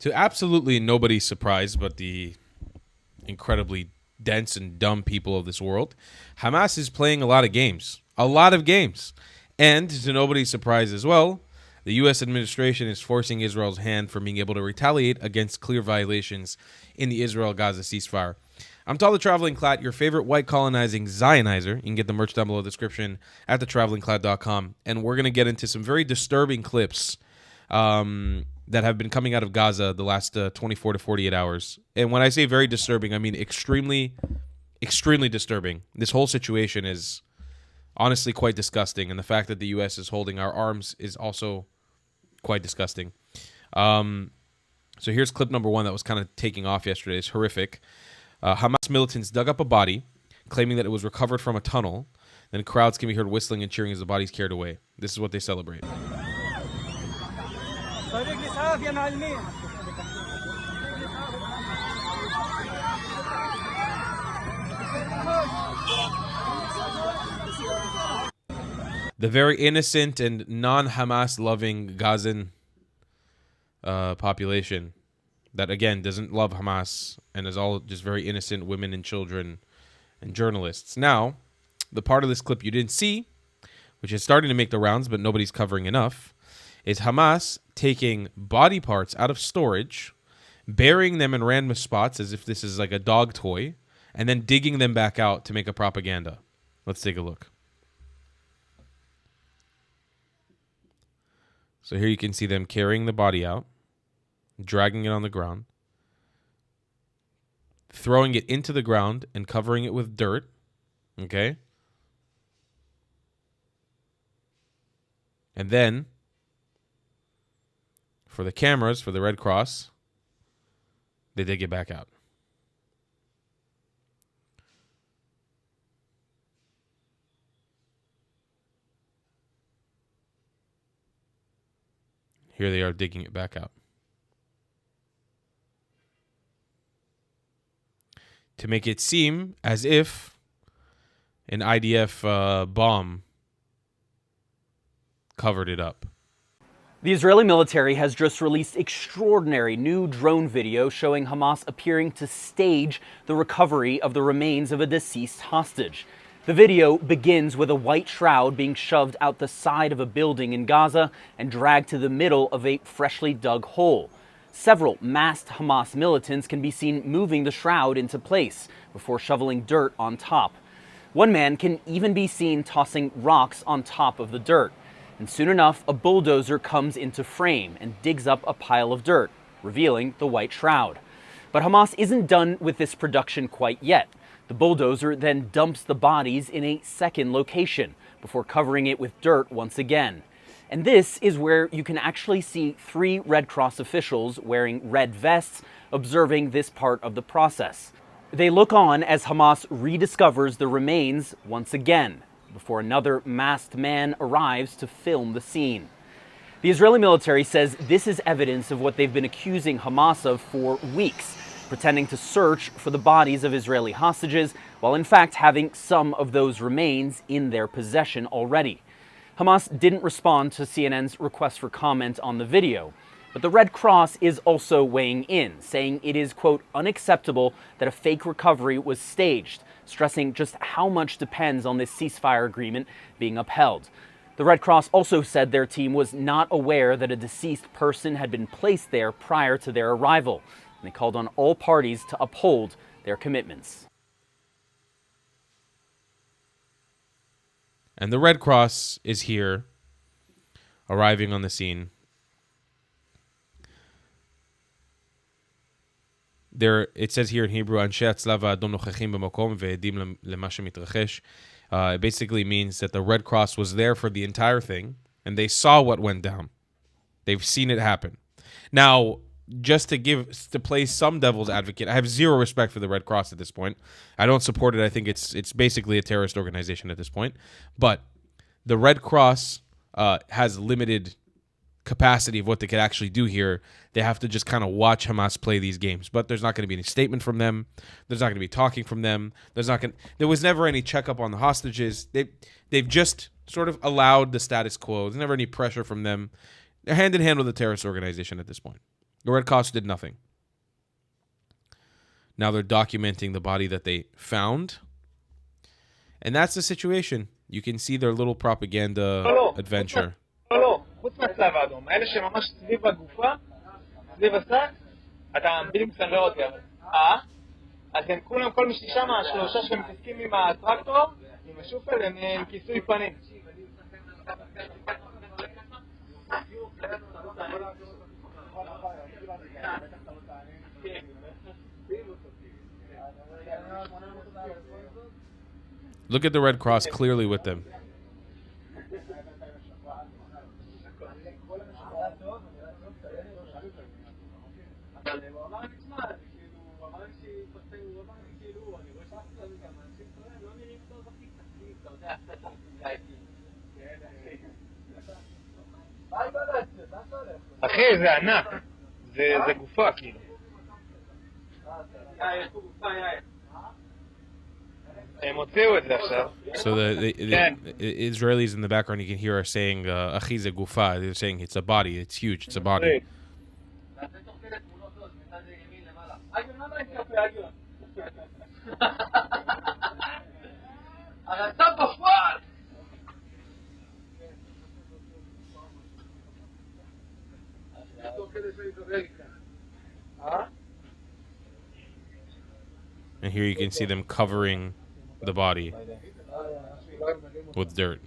To absolutely nobody's surprise but the incredibly dense and dumb people of this world, Hamas is playing a lot of games. A lot of games. And to nobody's surprise as well, the U.S. administration is forcing Israel's hand from being able to retaliate against clear violations in the Israel-Gaza ceasefire. I'm Tal the Traveling Clat, your favorite white colonizing Zionizer. You can get the merch down below the description at thetravelingclat.com. And we're going to get into some very disturbing clips that have been coming out of Gaza the last 24 to 48 hours. And when I say very disturbing, I mean extremely, extremely disturbing. This whole situation is honestly quite disgusting. And the fact that the U.S. is holding our arms is also quite disgusting. So here's clip number one that was kind of taking off yesterday. It's horrific. Hamas militants dug up a body, claiming that it was recovered from a tunnel. Then crowds can be heard whistling and cheering as the body's carried away. This is what they celebrate. The very innocent and non-Hamas loving Gazan population that, again, doesn't love Hamas and is all just very innocent women and children and journalists. Now, the part of this clip you didn't see, which is starting to make the rounds but nobody's covering enough, is Hamas taking body parts out of storage, burying them in random spots as if this is like a dog toy, and then digging them back out to make a propaganda. Let's take a look. So here you can see them carrying the body out, dragging it on the ground, throwing it into the ground and covering it with dirt. Okay? And then, for the cameras, for the Red Cross, they dig it back out. Here they are digging it back out. To make it seem as if an IDF bomb covered it up. The Israeli military has just released extraordinary new drone video showing Hamas appearing to stage the recovery of the remains of a deceased hostage. The video begins with a white shroud being shoved out the side of a building in Gaza and dragged to the middle of a freshly dug hole. Several masked Hamas militants can be seen moving the shroud into place before shoveling dirt on top. One man can even be seen tossing rocks on top of the dirt. And soon enough, a bulldozer comes into frame and digs up a pile of dirt, revealing the white shroud. But Hamas isn't done with this production quite yet. The bulldozer then dumps the bodies in a second location before covering it with dirt once again. And this is where you can actually see 3 Red Cross officials wearing red vests observing this part of the process. They look on as Hamas rediscovers the remains once again before another masked man arrives to film the scene. The Israeli military says this is evidence of what they've been accusing Hamas of for weeks, pretending to search for the bodies of Israeli hostages, while in fact having some of those remains in their possession already. Hamas didn't respond to CNN's request for comment on the video, but the Red Cross is also weighing in, saying it is, quote, unacceptable that a fake recovery was staged, stressing just how much depends on this ceasefire agreement being upheld. The Red Cross also said their team was not aware that a deceased person had been placed there prior to their arrival. And they called on all parties to uphold their commitments. And the Red Cross is here, arriving on the scene. It says here in Hebrew, "Anshe Hatzlava Adom nochachim b'makom ve'edim lema shemitrachesh." It basically means that the Red Cross was there for the entire thing, and they saw what went down. They've seen it happen. Now, just to play some devil's advocate, I have zero respect for the Red Cross at this point. I don't support it. I think it's basically a terrorist organization at this point. But the Red Cross has limited capacity of what they could actually do here. They have to just kind of watch Hamas play these games. But there's not going to be any statement from them. There's not going to be talking from them. There was never any checkup on the hostages. They've just sort of allowed the status quo. There's never any pressure from them. They're hand in hand with a terrorist organization at this point. The Red Cross did nothing. Now they're documenting the body that they found. And that's the situation. You can see their little propaganda adventure. לא, חוץ מהצלב האדום, האלה שממש סביב הגופה, סביב השק, אתה בדיוק מסנגר אותי, אבל... אז הם כולם, כל מי ששם, השלושה שמתעסקים עם הטרקטור, עם השופל, הם עם כיסוי פנים. Look at the Red Cross clearly with them. אחי, זה ענק. זה גופה, כאילו. הם הוציאו את זה עכשיו. So the Israelis in the background, you can hear are saying, "Achi ze gufa." They're saying it's a body. It's huge. It's a body. And here you can see them covering the body with dirt.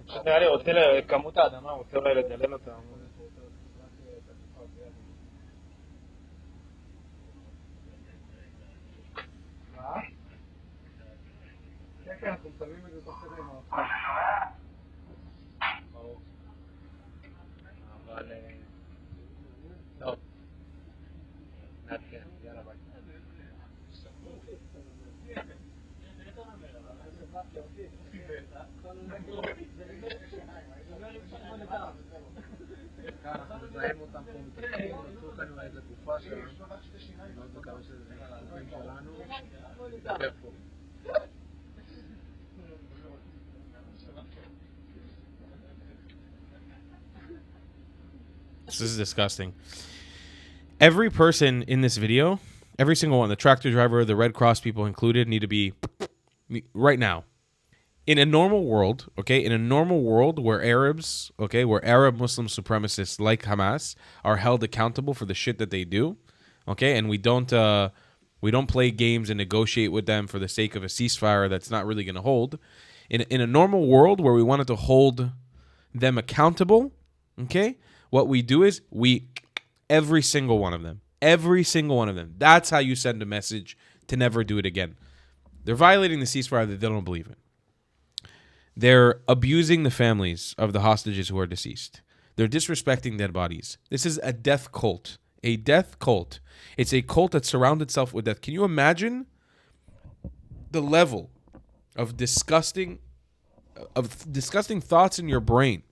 פשוט נראה לי רוצה לכמות האדמה, הוא רוצה אולי לדלל אותה. כן, כן, אנחנו שמים את זה תוך כדי מערכה. ברור. אבל... טוב. נעדכן, יאללה ביי. אנחנו מזהים אותם פה מתחקים, נתנו כאן איזה גופה שלנו, מאוד מקווה שזה גופים שלנו, נדבר פה. This is disgusting. Every person in this video, every single one, the tractor driver, the Red Cross people included, need to be right now. In a normal world, okay, in a normal world where Arabs, okay, where Arab Muslim supremacists like Hamas are held accountable for the shit that they do, okay, and we don't play games and negotiate with them for the sake of a ceasefire that's not really going to hold. In a normal world where we wanted to hold them accountable, okay, what we do is every single one of them. That's how you send a message to never do it again. They're violating the ceasefire that they don't believe in. They're abusing the families of the hostages who are deceased. They're disrespecting dead bodies. This is a death cult. A death cult. It's a cult that surrounds itself with death. Can you imagine the level of disgusting thoughts in your brain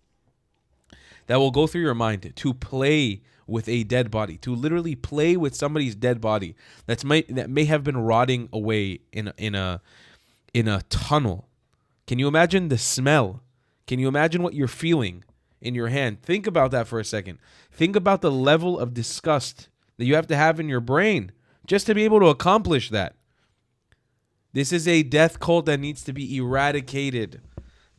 that will go through your mind to play with a dead body, to literally play with somebody's dead body that may have been rotting away in a tunnel? Can you imagine the smell? Can you imagine what you're feeling in your hand? Think about that for a second. Think about the level of disgust that you have to have in your brain just to be able to accomplish that. This is a death cult that needs to be eradicated.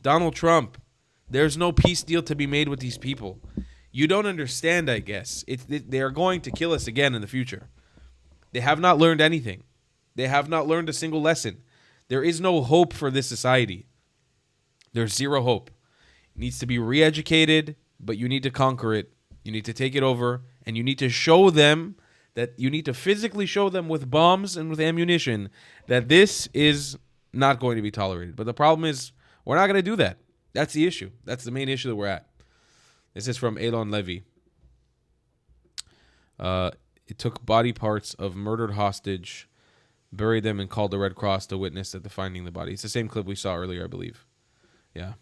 Donald Trump, there's no peace deal to be made with these people. You don't understand, I guess. They are going to kill us again in the future. They have not learned anything. They have not learned a single lesson. There is no hope for this society. There's zero hope. It needs to be re-educated, but you need to conquer it. You need to take it over, and you need to show them that you need to physically show them with bombs and with ammunition that this is not going to be tolerated. But the problem is we're not going to do that. That's the issue. That's the main issue that we're at. This is from Elon Levy. It took body parts of murdered hostage, buried them, and called the Red Cross to witness at the finding the body. It's the same clip we saw earlier, I believe. Yeah.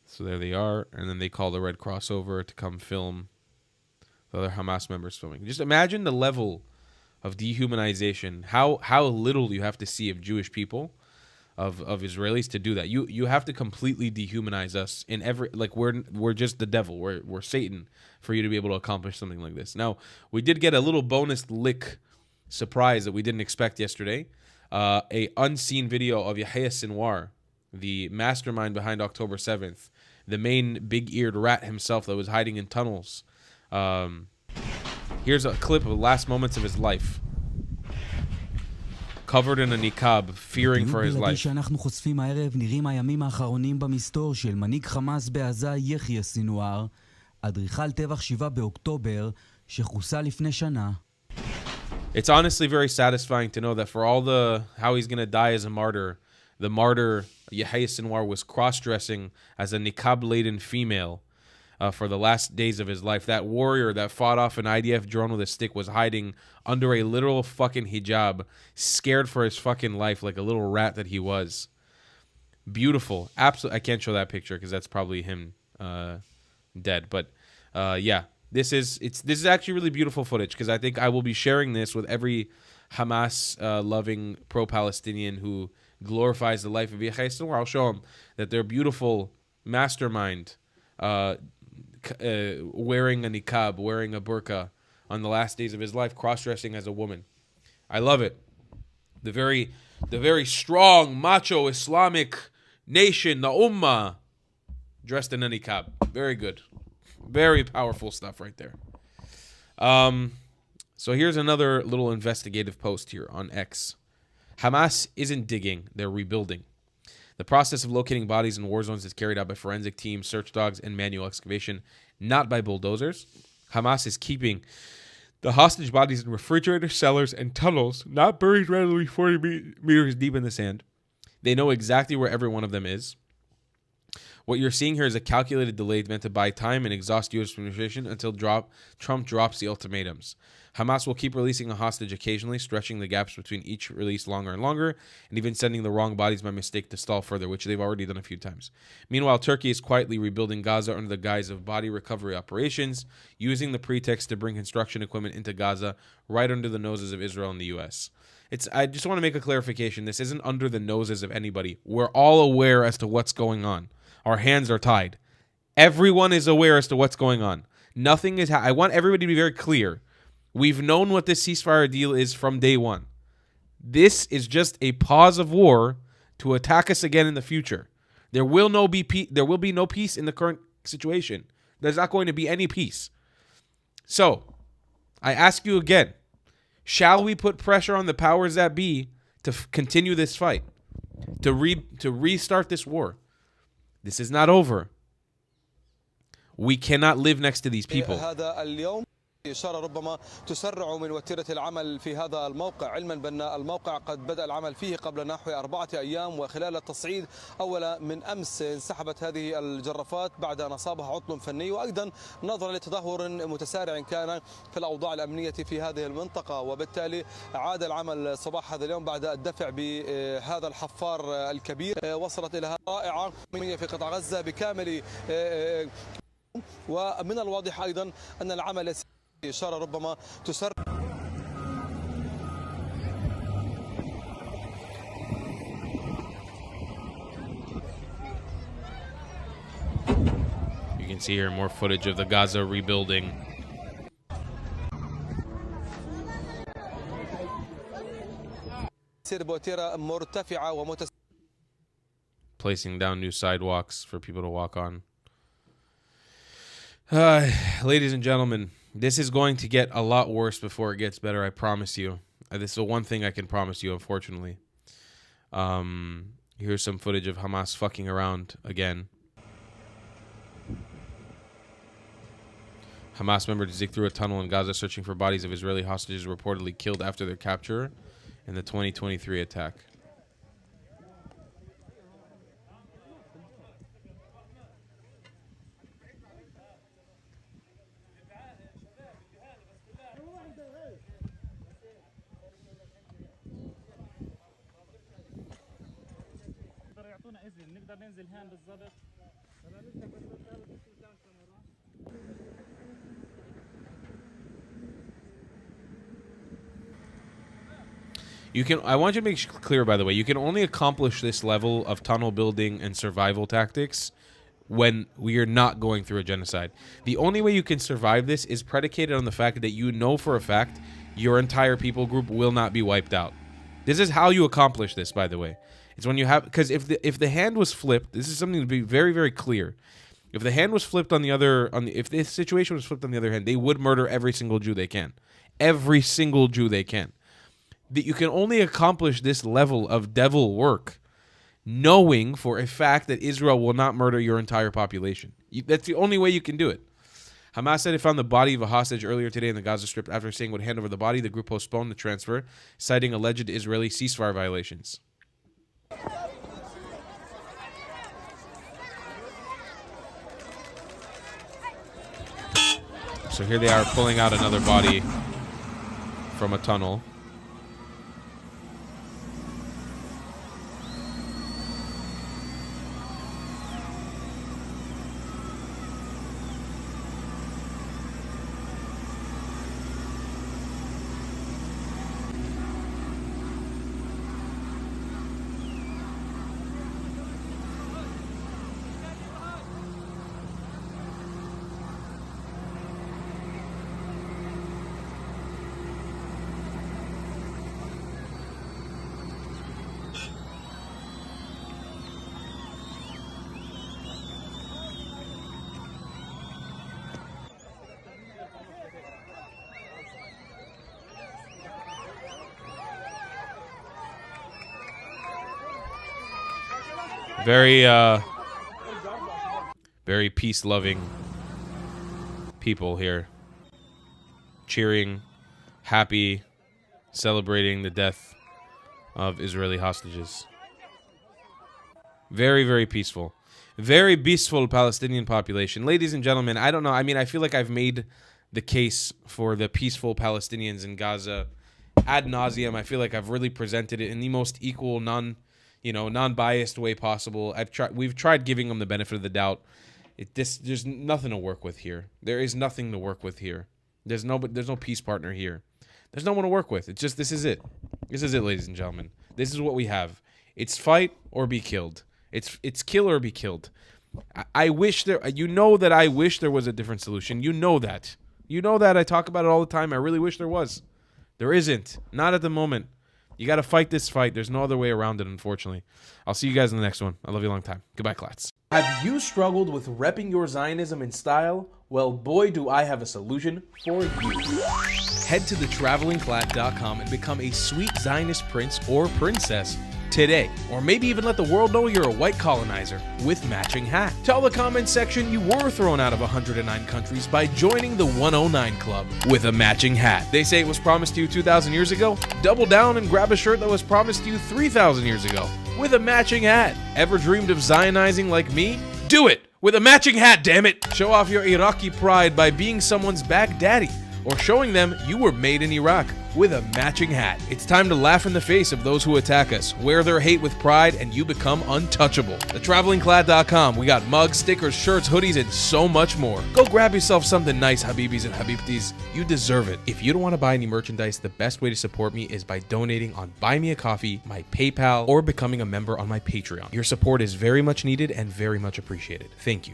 So there they are, and then they call the Red Cross over to come film the other Hamas members filming. Just imagine the level of dehumanization. How little you have to see of Jewish people, of Israelis to do that. You have to completely dehumanize us in every, like, we're just the devil. We're Satan for you to be able to accomplish something like this. Now, we did get a little bonus lick surprise that we didn't expect yesterday. A unseen video of Yahya Sinwar, the mastermind behind October 7th, the main big-eared rat himself that was hiding in tunnels. Here's a clip of the last moments of his life. Covered in a niqab, fearing for his life. שאנחנו חושפים הערב נראים הימים האחרונים במסתור של מנהיג חמאס בעזה יחיא סינואר, אדריכל טבח 7 באוקטובר שחוסל לפני שנה. It's honestly very satisfying to know that for all the how he's going to die as a martyr, the martyr Yahya Sinwar was cross-dressing as a niqab-laden female for the last days of his life. That warrior that fought off an IDF drone with a stick was hiding under a literal fucking hijab, scared for his fucking life like a little rat that he was. Beautiful. Absolutely. I can't show that picture because that's probably him dead. But yeah, this is actually really beautiful footage because I think I will be sharing this with every Hamas loving pro-Palestinian who glorifies the life of Yahya Sinwar. I'll show them that their beautiful mastermind wearing a niqab, wearing a burqa on the last days of his life, cross-dressing as a woman. I love it. The very strong, macho, Islamic nation, the Ummah, dressed in a niqab. Very good. Very powerful stuff right there. So here's another little investigative post here on X. Hamas isn't digging, they're rebuilding. The process of locating bodies in war zones is carried out by forensic teams, search dogs, and manual excavation, not by bulldozers. Hamas is keeping the hostage bodies in refrigerators, cellars, and tunnels, not buried randomly 40 meters deep in the sand. They know exactly where every one of them is. What you're seeing here is a calculated delay meant to buy time and exhaust U.S. administration until Trump drops the ultimatums. Hamas will keep releasing a hostage occasionally, stretching the gaps between each release longer and longer, and even sending the wrong bodies by mistake to stall further, which they've already done a few times. Meanwhile, Turkey is quietly rebuilding Gaza under the guise of body recovery operations, using the pretext to bring construction equipment into Gaza right under the noses of Israel and the U.S. I just want to make a clarification. This isn't under the noses of anybody. We're all aware as to what's going on. Our hands are tied. Everyone is aware as to what's going on. Nothing is... I want everybody to be very clear. We've known what this ceasefire deal is from day one. This is just a pause of war to attack us again in the future. There will be no peace in the current situation. There's not going to be any peace. So, I ask you again, shall we put pressure on the powers that be to continue this fight, to restart this war? This is not over. We cannot live next to these people. إشارة ربما تسرع من وتيرة العمل في هذا الموقع، علما بأن الموقع قد بدأ العمل فيه قبل نحو 4 أيام، وخلال التصعيد أول من أمس انسحبت هذه الجرافات بعد أن أصابها عطل فني، وأيضا نظرا لتدهور متسارع كان في الأوضاع الأمنية في هذه المنطقة، وبالتالي عاد العمل صباح هذا اليوم بعد الدفع بهذا الحفار الكبير. وصلت إلى رائعة في قطاع غزة بكامل، ومن الواضح أيضا أن العمل إشارة ربما تسرع. You can see here more footage of the Gaza rebuilding. Placing down new sidewalks for people to walk on. Ladies and gentlemen, this is going to get a lot worse before it gets better, I promise you. This is the one thing I can promise you, unfortunately. Here's some footage of Hamas fucking around again. Hamas members dig through a tunnel in Gaza searching for bodies of Israeli hostages reportedly killed after their capture in the 2023 attack. I want you to make clear, by the way, you can only accomplish this level of tunnel building and survival tactics when we are not going through a genocide. The only way you can survive this is predicated on the fact that you know for a fact your entire people group will not be wiped out. This is how you accomplish this, by the way. It's when you have, because if the hand was flipped, this is something to be very, very clear. If the hand was flipped on the other, if this situation was flipped on the other hand, they would murder every single Jew they can. Every single Jew they can. That you can only accomplish this level of devil work knowing for a fact that Israel will not murder your entire population. That's the only way you can do it. Hamas said it found the body of a hostage earlier today in the Gaza Strip. After saying it would hand over the body, the group postponed the transfer, citing alleged Israeli ceasefire violations. So here they are pulling out another body from a tunnel. Very peace-loving people here. Cheering, happy, celebrating the death of Israeli hostages. Very, very peaceful. Very peaceful Palestinian population. Ladies and gentlemen, I don't know. I mean, I feel like I've made the case for the peaceful Palestinians in Gaza ad nauseum. I feel like I've really presented it in the most equal, non-biased way possible. We've tried giving them the benefit of the doubt. There's nothing to work with here. There is nothing to work with here. There's no peace partner here. There's no one to work with. It's just, this is it. This is it, ladies and gentlemen. This is what we have. It's fight or be killed. It's kill or be killed. I wish there was a different solution. You know that. I talk about it all the time. I really wish there was. There isn't. Not at the moment. You got to fight this fight. There's no other way around it, unfortunately. I'll see you guys in the next one. I love you a long time. Goodbye, Klats. Have you struggled with repping your Zionism in style? Well, boy, do I have a solution for you. Head to thetravelingclat.com and become a sweet Zionist prince or princess today. Or maybe even let the world know you're a white colonizer with matching hat. Tell the comments section you were thrown out of 109 countries by joining the 109 Club with a matching hat. They say it was promised to you 2,000 years ago? Double down and grab a shirt that was promised to you 3,000 years ago with a matching hat. Ever dreamed of Zionizing like me? Do it with a matching hat, damn it! Show off your Iraqi pride by being someone's Baghdadi or showing them you were made in Iraq with a matching hat. It's time to laugh in the face of those who attack us. Wear their hate with pride and you become untouchable. TheTravelingClad.com. We got mugs, stickers, shirts, hoodies, and so much more. Go grab yourself something nice, Habibis and Habibtis. You deserve it. If you don't want to buy any merchandise, the best way to support me is by donating on Buy Me a Coffee, my PayPal, or becoming a member on my Patreon. Your support is very much needed and very much appreciated. Thank you.